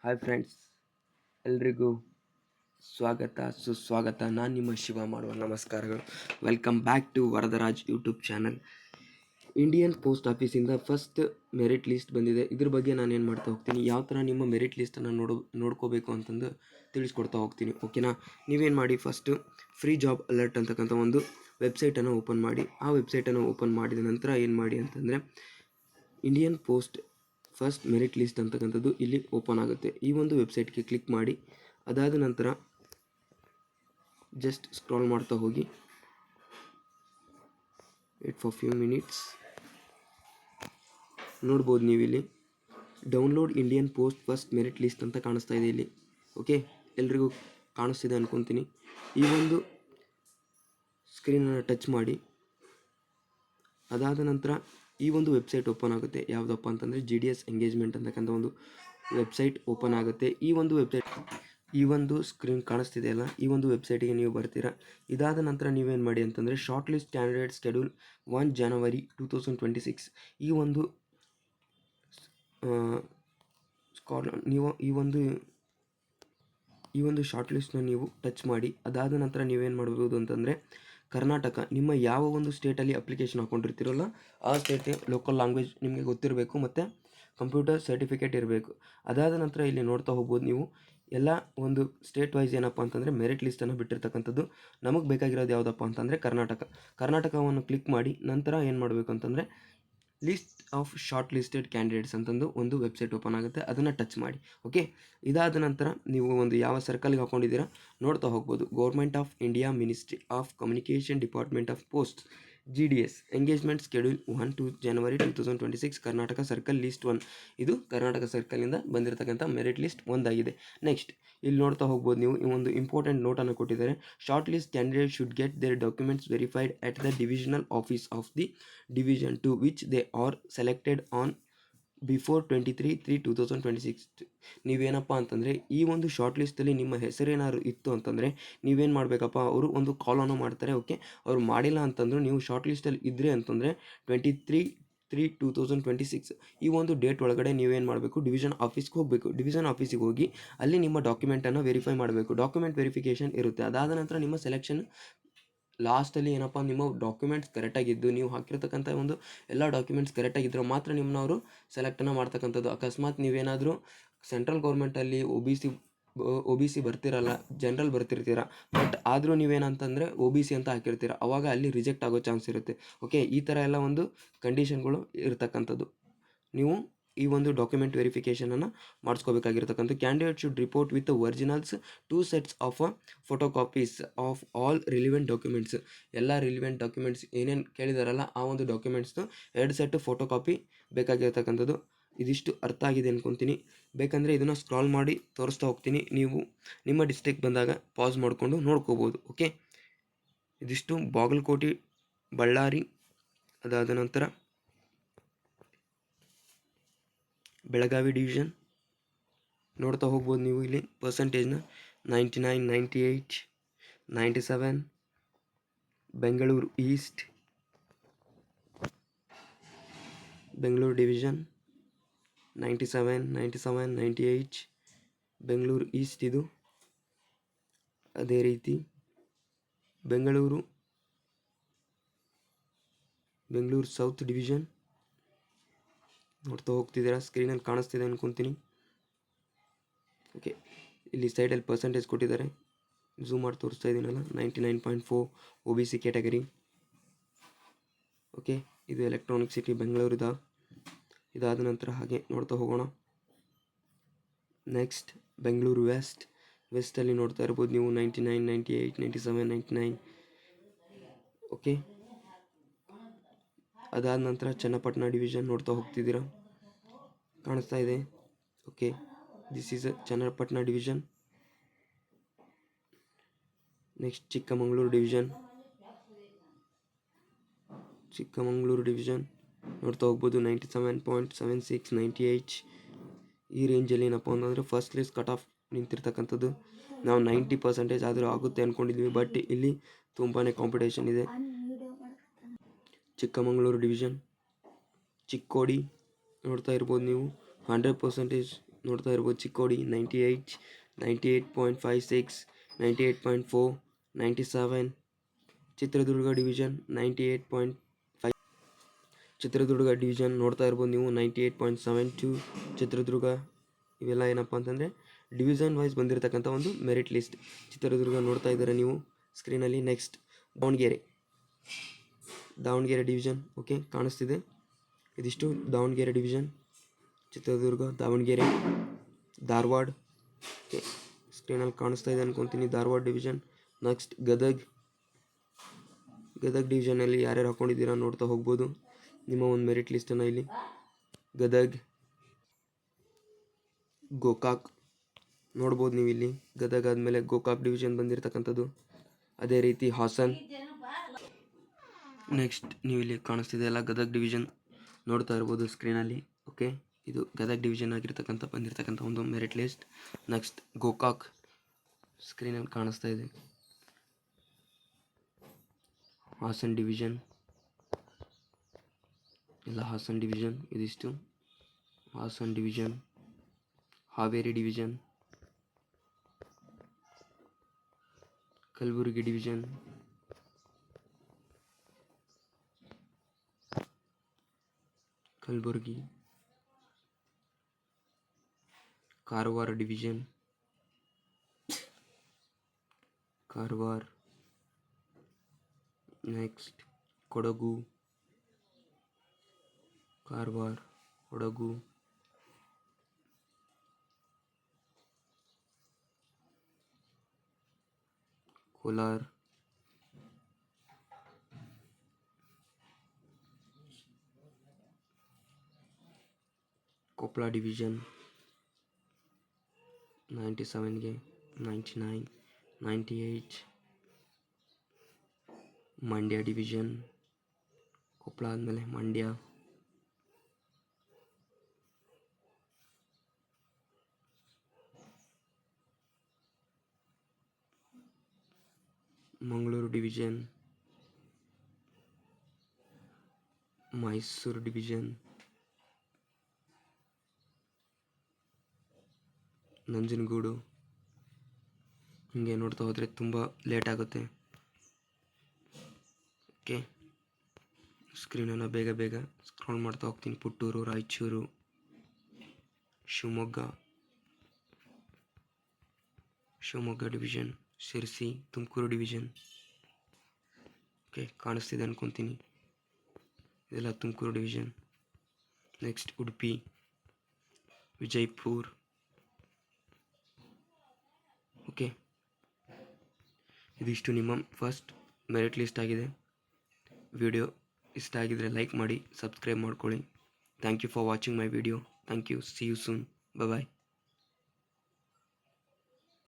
Hi friends, ಎಲ್ರಿಗೂ ಸ್ವಾಗತ ಸುಸ್ವಾಗತ. ನಾನು ನಿಮ್ಮ ಶಿವ ಮಾಡುವ ನಮಸ್ಕಾರಗಳು. Welcome back to Varadaraj YouTube channel. Indian post ಆಫೀಸಿಂದ ಫಸ್ಟ್ ಮೆರಿಟ್ ಲಿಸ್ಟ್ ಬಂದಿದೆ. ಇದ್ರ ಬಗ್ಗೆ ನಾನು ಏನು ಮಾಡ್ತಾ ಹೋಗ್ತೀನಿ, ಯಾವ ಥರ ನಿಮ್ಮ ಮೆರಿಟ್ ಲಿಸ್ಟನ್ನು ನೋಡ್ಕೋಬೇಕು ಅಂತಂದು ತಿಳಿಸ್ಕೊಡ್ತಾ ಹೋಗ್ತೀನಿ. ಓಕೆನಾ? ನೀವೇನು ಮಾಡಿ, ಫಸ್ಟು ಫ್ರೀ ಜಾಬ್ ಅಲರ್ಟ್ ಅಂತಕ್ಕಂಥ ಒಂದು ವೆಬ್ಸೈಟನ್ನು ಓಪನ್ ಮಾಡಿ. ಆ ವೆಬ್ಸೈಟನ್ನು ಓಪನ್ ಮಾಡಿದ ನಂತರ ಏನು ಮಾಡಿ ಅಂತಂದರೆ, Indian post first merit list ಅಂತಕ್ಕಂಥದ್ದು ಇಲ್ಲಿ ಓಪನ್ ಆಗುತ್ತೆ. ಈ ಒಂದು ವೆಬ್ಸೈಟ್ಗೆ ಕ್ಲಿಕ್ ಮಾಡಿ. ಅದಾದ ನಂತರ ಜಸ್ಟ್ ಸ್ಕ್ರಾಲ್ ಮಾಡ್ತಾ ಹೋಗಿ. Wait for few minutes. ನೋಡ್ಬೋದು ನೀವು ಇಲ್ಲಿ download Indian post first merit list ಅಂತ ಕಾಣಿಸ್ತಾ ಇದೆ ಇಲ್ಲಿ. ಓಕೆ, ಎಲ್ರಿಗೂ ಕಾಣಿಸ್ತಿದೆ ಅನ್ಕೊತೀನಿ. ಈ ಒಂದು ಸ್ಕ್ರೀನನ್ನು ಟಚ್ ಮಾಡಿ. ಅದಾದ ನಂತರ ಈ ಒಂದು ವೆಬ್ಸೈಟ್ ಓಪನ್ ಆಗುತ್ತೆ. ಯಾವುದಪ್ಪ ಅಂತಂದರೆ GDS ಎಂಗೇಜ್ಮೆಂಟ್ ಅಂತಕ್ಕಂಥ ಒಂದು ವೆಬ್ಸೈಟ್ ಓಪನ್ ಆಗುತ್ತೆ. ಈ ಒಂದು ಸ್ಕ್ರೀನ್ ಕಾಣಿಸ್ತಿದೆಯಲ್ಲ, ಈ ಒಂದು ವೆಬ್ಸೈಟಿಗೆ ನೀವು ಬರ್ತೀರಾ. ಇದಾದ ನಂತರ ನೀವೇನು ಮಾಡಿ ಅಂತಂದರೆ, ಶಾರ್ಟ್ ಲಿಸ್ಟ್ ಕ್ಯಾಂಡಿಡೇಟ್ ಶೆಡ್ಯೂಲ್ 1 ಜನವರಿ 2026 ಈ ಒಂದು ನೀವು ಈ ಒಂದು ಶಾರ್ಟ್ ಲಿಸ್ಟ್ನ ನೀವು ಟಚ್ ಮಾಡಿ. ಅದಾದ ನಂತರ ನೀವೇನು ಮಾಡ್ಬೋದು ಅಂತಂದರೆ, ಕರ್ನಾಟಕ, ನಿಮ್ಮ ಯಾವ ಒಂದು ಸ್ಟೇಟಲ್ಲಿ ಅಪ್ಲಿಕೇಶನ್ ಹಾಕ್ಕೊಂಡಿರ್ತೀರಲ್ಲ ಆ ಸ್ಟೇಟ್ ಲೋಕಲ್ ಲ್ಯಾಂಗ್ವೇಜ್ ನಿಮಗೆ ಗೊತ್ತಿರಬೇಕು ಮತ್ತು ಕಂಪ್ಯೂಟರ್ ಸರ್ಟಿಫಿಕೇಟ್ ಇರಬೇಕು. ಅದಾದ ನಂತರ ಇಲ್ಲಿ ನೋಡ್ತಾ ಹೋಗ್ಬೋದು ನೀವು ಎಲ್ಲ ಒಂದು ಸ್ಟೇಟ್ ವೈಸ್ ಏನಪ್ಪ ಅಂತಂದರೆ ಮೆರಿಟ್ ಲಿಸ್ಟನ್ನು ಬಿಟ್ಟಿರ್ತಕ್ಕಂಥದ್ದು. ನಮಗೆ ಬೇಕಾಗಿರೋದು ಯಾವುದಪ್ಪ ಅಂತಂದರೆ ಕರ್ನಾಟಕವನ್ನು ಕ್ಲಿಕ್ ಮಾಡಿ. ನಂತರ ಏನು ಮಾಡಬೇಕು ಅಂತಂದರೆ, list of short listed candidates ಅಂತಂದು ಒಂದು ವೆಬ್ಸೈಟ್ ಓಪನ್ ಆಗುತ್ತೆ. ಅದನ್ನು ಟಚ್ ಮಾಡಿ. ಓಕೆ, ಇದಾದ ನಂತರ ನೀವು ಒಂದು ಯಾವ ಸರ್ಕಲ್ಗೆ ಹಾಕೊಂಡಿದ್ದೀರಾ ನೋಡ್ತಾ ಹೋಗ್ಬೋದು. Government of India, ministry of communication, department of post, GDS engagement schedule 1 to January 2026 Karnataka circle list 1. ಇದು ಕರ್ನಾಟಕ ಸರ್ಕಲಿಂದ ಬಂದಿರತಕ್ಕಂಥ ಮೆರಿಟ್ ಲಿಸ್ಟ್ 1 ಆಗಿದೆ. ನೆಕ್ಸ್ಟ್ ಇಲ್ಲಿ ನೋಡ್ತಾ ಹೋಗ್ಬೋದು ನೀವು, ಈ ಒಂದು ಇಂಪಾರ್ಟೆಂಟ್ ನೋಟನ್ನು ಕೊಟ್ಟಿದ್ದಾರೆ. Short list candidate should get their documents verified at the divisional office of the division to which they are selected on before 23/3/2026. ನೀವೇನಪ್ಪ ಅಂತಂದರೆ, ಈ ಒಂದು ಶಾರ್ಟ್ ಲಿಸ್ಟಲ್ಲಿ ನಿಮ್ಮ ಹೆಸರೇನಾದ್ರು ಇತ್ತು ಅಂತಂದರೆ ನೀವೇನು ಮಾಡಬೇಕಪ್ಪ, ಅವರು ಒಂದು ಕಾಲನ್ನು ಮಾಡ್ತಾರೆ. ಓಕೆ, ಅವರು ಮಾಡಿಲ್ಲ ಅಂತಂದ್ರೆ, ನೀವು ಶಾರ್ಟ್ ಲಿಸ್ಟಲ್ಲಿ ಇದ್ದರೆ ಅಂತಂದರೆ 23/3/2026 ಈ ಒಂದು ಡೇಟ್ ಒಳಗಡೆ ನೀವೇನು ಮಾಡಬೇಕು, ಡಿವಿಷನ್ ಆಫೀಸ್ಗೆ ಹೋಗಬೇಕು. ಡಿವಿಷನ್ ಆಫೀಸಿಗೆ ಹೋಗಿ ಅಲ್ಲಿ ನಿಮ್ಮ ಡಾಕ್ಯುಮೆಂಟನ್ನು ವೆರಿಫೈ ಮಾಡಬೇಕು. ಡಾಕ್ಯುಮೆಂಟ್ ವೆರಿಫಿಕೇಷನ್ ಇರುತ್ತೆ. ಅದಾದ ನಂತರ ನಿಮ್ಮ ಸೆಲೆಕ್ಷನ್ ಲಾಸ್ಟಲ್ಲಿ ಏನಪ್ಪ, ನಿಮ್ಮ ಡಾಕ್ಯುಮೆಂಟ್ಸ್ ಕರೆಕ್ಟಾಗಿದ್ದು, ನೀವು ಹಾಕಿರ್ತಕ್ಕಂಥ ಒಂದು ಎಲ್ಲ ಡಾಕ್ಯುಮೆಂಟ್ಸ್ ಕರೆಕ್ಟಾಗಿದ್ದರೆ ಮಾತ್ರ ನಿಮ್ಮನ್ನ ಅವರು ಸೆಲೆಕ್ಟನ್ನು ಮಾಡ್ತಕ್ಕಂಥದ್ದು. ಅಕಸ್ಮಾತ್ ನೀವೇನಾದರೂ ಸೆಂಟ್ರಲ್ ಗೌರ್ಮೆಂಟಲ್ಲಿ ಒ ಬಿ ಸಿ ಬರ್ತಿರಲ್ಲ, ಜನರಲ್ ಬರ್ತಿರ್ತೀರ, ಬಟ್ ಆದರೂ ನೀವೇನಂತಂದರೆ OBC ಅಂತ ಹಾಕಿರ್ತೀರ, ಅವಾಗ ಅಲ್ಲಿ ರಿಜೆಕ್ಟ್ ಆಗೋ ಚಾನ್ಸ್ ಇರುತ್ತೆ. ಓಕೆ, ಈ ಥರ ಎಲ್ಲ ಒಂದು ಕಂಡೀಷನ್ಗಳು ಇರ್ತಕ್ಕಂಥದ್ದು. ನೀವು ಈ ಒಂದು ಡಾಕ್ಯುಮೆಂಟ್ ವೆರಿಫಿಕೇಷನನ್ನು ಮಾಡಿಸ್ಕೋಬೇಕಾಗಿರ್ತಕ್ಕಂಥ. Candidate should report with originals 2 sets of photo copies of all relevant documents. ಎಲ್ಲ ರಿಲಿವೆಂಟ್ ಡಾಕ್ಯುಮೆಂಟ್ಸ್ ಏನೇನು ಕೇಳಿದಾರಲ್ಲ ಆ ಒಂದು ಡಾಕ್ಯುಮೆಂಟ್ಸ್ದು 2 ಸೆಟ್ ಫೋಟೋ ಕಾಪಿ ಬೇಕಾಗಿರ್ತಕ್ಕಂಥದ್ದು. ಇದಿಷ್ಟು ಅರ್ಥ ಆಗಿದೆ ಅನ್ಕೊತೀನಿ. ಬೇಕಂದರೆ ಇದನ್ನು ಸ್ಕ್ರಾಲ್ ಮಾಡಿ ತೋರಿಸ್ತಾ ಹೋಗ್ತೀನಿ. ನೀವು ನಿಮ್ಮ ಡಿಸ್ಟ್ರಿಕ್ಟ್ ಬಂದಾಗ ಪಾಸ್ ಮಾಡಿಕೊಂಡು ನೋಡ್ಕೋಬೋದು. ಓಕೆ, ಇದಿಷ್ಟು ಬಾಗಲಕೋಟೆ, ಬಳ್ಳಾರಿ, ಅದಾದ ನಂತರ ಬೆಳಗಾವಿ ಡಿವಿಷನ್ ನೋಡ್ತಾ ಹೋಗ್ಬೋದು ನೀವು ಇಲ್ಲಿ ಪರ್ಸೆಂಟೇಜ್ನ 99, 98, 97. Bengaluru East, Bengaluru division 97, 97, 98. Bengaluru East ಇದು. ಅದೇ ರೀತಿ ಬೆಂಗಳೂರು ಸೌತ್ ಡಿವಿಷನ್ ನೋಡ್ತಾ ಹೋಗ್ತಿದ್ದೀರಾ, ಸ್ಕ್ರೀನಲ್ಲಿ ಕಾಣಿಸ್ತಿದೆ ಅನ್ಕೊತೀನಿ. ಓಕೆ, ಇಲ್ಲಿ ಸೈಡಲ್ಲಿ ಪರ್ಸೆಂಟೇಜ್ ಕೊಟ್ಟಿದ್ದಾರೆ, ಝೂಮ್ ಮಾಡಿ ತೋರಿಸ್ತಾ ಇದ್ದೀನಲ್ಲ. 99.4 OBC ಕ್ಯಾಟಗರಿ. ಓಕೆ, ಇದು ಎಲೆಕ್ಟ್ರಾನಿಕ್ ಸಿಟಿ ಬೆಂಗಳೂರಿದ. ಇದಾದ ನಂತರ ಹಾಗೆ ನೋಡ್ತಾ ಹೋಗೋಣ. ನೆಕ್ಸ್ಟ್ ಬೆಂಗಳೂರು ವೆಸ್ಟಲ್ಲಿ ನೋಡ್ತಾ ಇರ್ಬೋದು ನೀವು 99, 98, 97, 99. ಓಕೆ, ಅದಾದ ನಂತರ ಚನ್ನಪಟ್ಟಣ ಡಿವಿಷನ್ ನೋಡ್ತಾ ಹೋಗ್ತಿದ್ದೀರಾ, ಕಾಣಿಸ್ತಾ ಇದೆ. Okay, this is Channapatna division. Next Chikkamagaluru division ನೋಡ್ತಾ ಹೋಗ್ಬೋದು 97.76, 98. ಈ ರೇಂಜಲ್ಲಿ ಏನಪ್ಪ ಅಂತಂದರೆ ಫಸ್ಟ್ ಲಿಸ್ಟ್ ಕಟ್ ಆಫ್ ನಿಂತಿರ್ತಕ್ಕಂಥದ್ದು. ನಾವು 90% ಆದರೂ ಆಗುತ್ತೆ ಅಂದ್ಕೊಂಡಿದ್ವಿ, ಬಟ್ ಇಲ್ಲಿ ತುಂಬಾ ಕಾಂಪಿಟೇಷನ್ ಇದೆ. ಚಿಕ್ಕಮಗಳೂರು ಡಿವಿಷನ್ ಚಿಕ್ಕೋಡಿ ನೋಡ್ತಾ ಇರ್ಬೋದು ನೀವು 100% ನೋಡ್ತಾ ಇರ್ಬೋದು. ಚಿಕ್ಕೋಡಿ 98, 98.56, 98.4, 97. ಚಿತ್ರದುರ್ಗ ಡಿವಿಷನ್ 98.5. ಚಿತ್ರದುರ್ಗ ಡಿವಿಷನ್ ನೋಡ್ತಾ ಇರ್ಬೋದು ನೀವು 98.72. ಚಿತ್ರದುರ್ಗ ಇವೆಲ್ಲ ಏನಪ್ಪ ಅಂತಂದರೆ ಡಿವಿಷನ್ ವೈಸ್ ಬಂದಿರತಕ್ಕಂಥ ಒಂದು ಮೆರಿಟ್ ಲಿಸ್ಟ್. ಚಿತ್ರದುರ್ಗ ನೋಡ್ತಾ ಇದ್ದಾರೆ ನೀವು ಸ್ಕ್ರೀನಲ್ಲಿ. Next Davanagere division. ಓಕೆ, ಕಾಣಿಸ್ತಿದೆ. ಇದಿಷ್ಟು ದಾವಣಗೆರೆ ಡಿವಿಷನ್. ಚಿತ್ರದುರ್ಗ, ದಾವಣಗೆರೆ, ಧಾರವಾಡ. ಓಕೆ, ಸ್ಕ್ರೀನಲ್ಲಿ ಕಾಣಿಸ್ತಾ ಇದೆ ಅನ್ಕೊತೀನಿ, ಧಾರವಾಡ ಡಿವಿಷನ್. ನೆಕ್ಸ್ಟ್ ಗದಗ್ ಡಿವಿಷನಲ್ಲಿ ಯಾರ್ಯಾರು ಹಾಕೊಂಡಿದ್ದೀರಾ ನೋಡ್ತಾ ಹೋಗ್ಬೋದು ನಿಮ್ಮ ಒಂದು ಮೆರಿಟ್ ಲಿಸ್ಟನ್ನು ಇಲ್ಲಿ. ಗದಗ್, ಗೋಕಾಕ್ ನೋಡ್ಬೋದು ನೀವು ಇಲ್ಲಿ. ಗದಗ್ ಆದಮೇಲೆ ಗೋಕಾಕ್ ಡಿವಿಷನ್ ಬಂದಿರತಕ್ಕಂಥದ್ದು. ಅದೇ ರೀತಿ ಹಾಸನ್. ನೆಕ್ಸ್ಟ್ ನೀವು ಇಲ್ಲಿ ಕಾಣಿಸ್ತಿದೆ ಅಲ್ಲ, ಗದಗ್ ಡಿವಿಷನ್ ನೋಡ್ತಾ ಇರ್ಬೋದು ಸ್ಕ್ರೀನಲ್ಲಿ. ಓಕೆ, ಇದು ಗದಗ್ ಡಿವಿಷನ್ ಆಗಿರ್ತಕ್ಕಂಥ ಬಂದಿರತಕ್ಕಂಥ ಒಂದು ಮೆರಿಟ್ ಲಿಸ್ಟ್. ನೆಕ್ಸ್ಟ್ ಗೋಕಾಕ್ ಸ್ಕ್ರೀನಲ್ಲಿ ಕಾಣಿಸ್ತಾ ಇದೆ. ಹಾಸನ್ ಡಿವಿಷನ್, ಎಲ್ಲ ಹಾಸನ್ ಡಿವಿಷನ್. ಇದಿಷ್ಟು Hassan division. Haveri division, Kalaburagi division, Kalaburagi, Karwar division, Karwar. Next Kodagu, Karwar, Kodagu. Kolar, Koppal division 97ಗೆ 99, 98. ಮಂಡ್ಯ ಡಿವಿಷನ್, ಕೊಪ್ಪಳ ಆದಮೇಲೆ ಮಂಡ್ಯ. Mangaluru division, Mysuru division, Nanjangud. ಹೀಗೆ ನೋಡ್ತಾ ಹೋದರೆ ತುಂಬ ಲೇಟ್ ಆಗುತ್ತೆ. ಓಕೆ, ಸ್ಕ್ರೀನನ್ನು ಬೇಗ ಸ್ಕ್ರಾಲ್ ಮಾಡ್ತಾ ಹೋಗ್ತೀನಿ. Puttur, Raichur, Shivamogga division, Sirsi, Tumakuru division. Okay, ಕಾಣಿಸ್ತಿದೆ ಅನ್ಕೊತೀನಿ, ಇದೆಲ್ಲ Tumakuru division. Next Udupi, Vijayapura. Okay, ಇದಿಷ್ಟು ನಿಮ್ಮ ಫಸ್ಟ್ ಮೆರಿಟ್ ಲಿಸ್ಟ್ ಆಗಿದೆ. ವಿಡಿಯೋ ಇಷ್ಟ ಆಗಿದರೆ ಲೈಕ್ ಮಾಡಿ, ಸಬ್ಸ್ಕ್ರೈಬ್ ಮಾಡ್ಕೊಳ್ಳಿ. Thank you for watching my video. Thank you. See you soon. Bye.